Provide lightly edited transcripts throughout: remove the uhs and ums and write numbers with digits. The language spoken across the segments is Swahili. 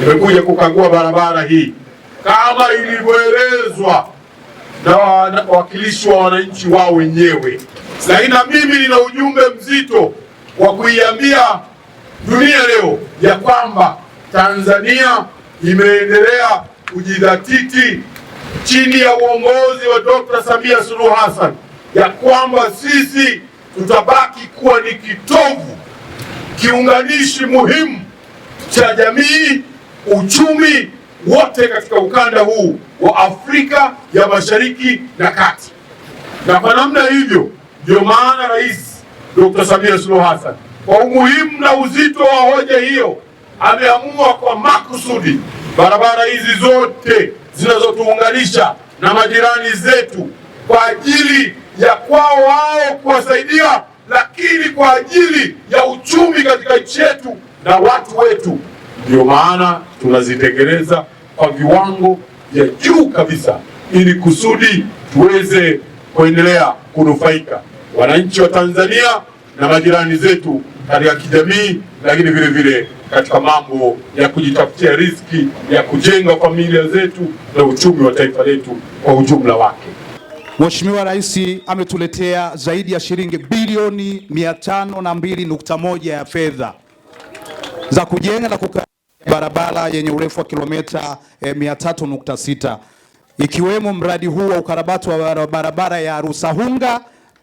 nimekuja kukagua barabara hii kama ilivyoelezwa na wawakilishi wa wananchi wao wenyewe, lakini na mimi nina ujumbe mzito wa kuiambia dunia leo ya kwamba Tanzania imeendelea kujidhatiti chini ya uongozi wa Dr. Samia Suluhu Hassan, ya kwamba sisi tutabaki kuwa ni kitovu, kiunganishi muhimu cha jamii, uchumi wote katika ukanda huu wa Afrika ya Mashariki na Kati. Na kwa namna hivyo ndio maana Rais Dr. Samia Suluhu Hassan kwa umuhimu na uzito wa hoja hiyo ameamua kwa makusudi barabara hizi zote zinazotuunganisha na majirani zetu kwa ajili ya kwao wao kuwasaidia, lakini kwa ajili ya uchumi katika nchi yetu na watu wetu. Ndio maana tunazitekeleza kwa viwango vya juu kabisa, ili kusudi tuweze kuendelea kunufaika wananchi wa Tanzania na majirani zetu katika kijamii, lakini vile vile katika mambo ya kujitafutia riziki ya kujenga familia zetu na uchumi wa taifa letu kwa ujumla wake. Mheshimiwa Rais ametuletea zaidi ya shilingi bilioni 502.1 ya fedha za kujenga na kukarabati barabara yenye urefu wa kilomita 300.6 ikiwemo mradi huu wa ukarabati wa barabara ya Rusahunga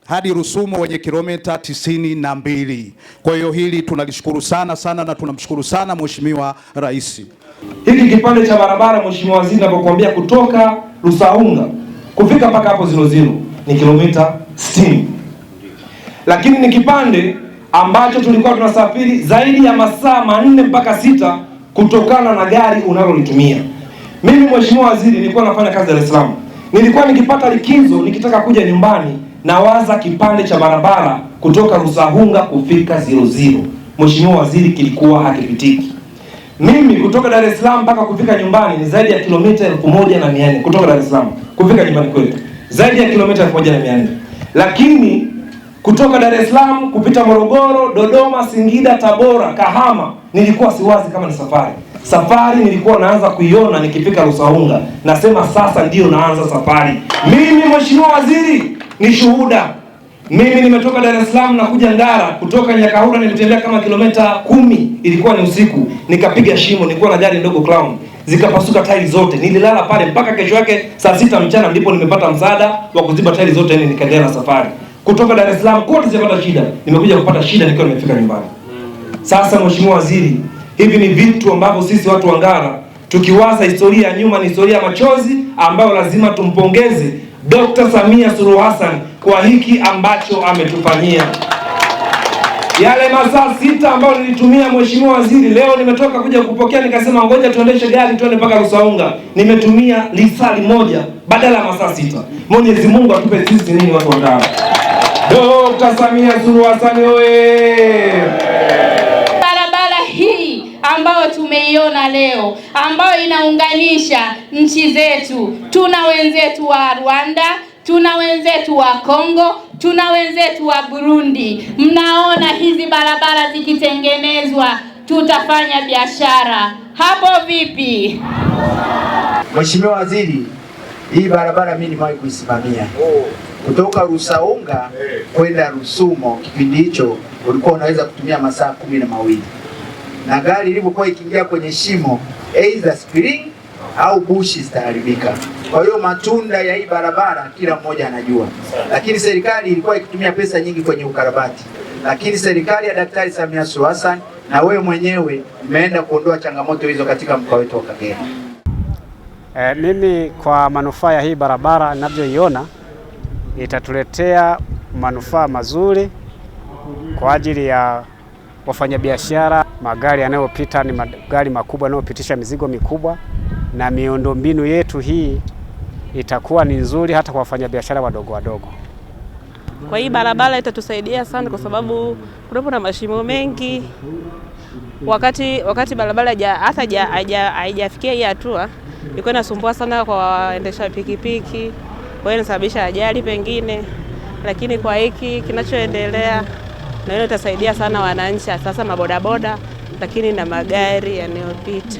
hadi Rusumo wenye kilomita 92. Kwa hiyo hili tunalishukuru sana na tunamshukuru sana Mheshimiwa Rais. Hiki kipande cha barabara Mheshimiwa Waziri, ninapokuambia kutoka Rusahunga kufika mpaka hapo 00 ni kilomita 60. Lakini ni kipande ambacho tulikuwa tunasafiri zaidi ya masaa 4 mpaka 6 kutokana na gari unalolitumia. Mimi Mheshimiwa Waziri nilikuwa nafanya kazi Dar es Salaam. Nilikuwa nikipata likizo nikitaka kuja nyumbani nawaza kipande cha barabara kutoka Rusahunga kufika 00. Mheshimiwa Waziri, kilikuwa hakipitiki. Mimi kutoka Dar es Salaam mpaka kufika nyumbani ni zaidi ya kilomita 1400 kutoka Dar es Salaam kufika nyumbani kwetu. Zaidi ya kilomita 1400. Lakini kutoka Dar es Salaam kupita Morogoro, Dodoma, Singida, Tabora, Kahama nilikuwa siwazi kama ni safari. Safari nilikuwa naanza kuiona nikifika Rusahunga. Nasema sasa ndio naanza safari. Mimi Mheshimiwa Waziri ni shuhuda. Mimi nimetoka Dar es Salaam na kuja Ndara, kutoka Nyakahura nilitembea kama kilomita 10, ilikuwa ni usiku, nikapiga shimo, nilikuwa na gari ndogo Crown, zikapasuka tairi zote. Nililala pale mpaka kesho yake saa 6 mchana ndipo nimepata msaada wa kuziba tairi zote, nikaendelea na safari. Kutoka Dar es Salaam kote sipata shida, nimekuja kupata shida nikiwa nimefika nyumbani. Sasa Mheshimiwa Waziri, hivi ni vitu ambavyo sisi watu wa Ngara tukiwaza historia ya nyuma ni historia ya machozi ambayo lazima tumpongeze Dr. Samia Suluhu Hassan kwa hiki ambacho ametufanyia. Yale masaa 6 ambayo nilitumia Mheshimiwa Waziri, leo nimetoka kuja kupokea nikasema ngoja tuendeshe gari tuende mpaka Rusahunga. Nimetumia lisali moja badala ya masaa 6. Mwenyezi Mungu atupe sisi nini watu wa Ngara. Dr. Samia Suluhu Hassan oye! Barabara hii ambayo tumeiona leo ambayo inaunganisha nchi zetu. Tuna wenzetu wa Rwanda, tuna wenzetu wa Kongo, tuna wenzetu wa Burundi. Mnaona hizi barabara zikitengenezwa, tutafanya biashara. Hapo vipi? Mheshimiwa Waziri, hii barabara mimi nimewahi kuisimamia. Kutoka Rusahunga kwenda Rusumo, kipindi hicho ulikuwa unaweza kutumia masaa 12. Na gari ilipokuwa ikiingia kwenye shimo, either spring au bushi zitaharibika. Kwa hiyo matunda ya hii barabara kila mmoja anajua. Lakini serikali ilikuwa ikitumia pesa nyingi kwenye ukarabati. Lakini serikali ya Daktari Samia Suluhu Hassan na wewe mwenyewe umeenda kuondoa changamoto hizo katika mkoa wetu wa Kagera. Mimi kwa manufaa ya hii barabara ninavyoiona itatuletea manufaa mazuri kwa ajili ya wafanyabiashara. Magari yanayopita ni magari makubwa yanayopitisha mizigo mikubwa, na miundombinu yetu hii itakuwa ni nzuri hata kwa wafanyabiashara wadogo wadogo. Kwa hii barabara itatusaidia sana kwa sababu kunapo na mashimo mengi. Wakati barabara haijafikia hii hatua, ilikuwa inasumbua sana kwa waendesha pikipiki, kwa hiyo inasababisha ajali pengine. Lakini kwa hiki kinachoendelea, na hiyo itasaidia sana wananchi, sasa mabodaboda, lakini na magari yanayopita.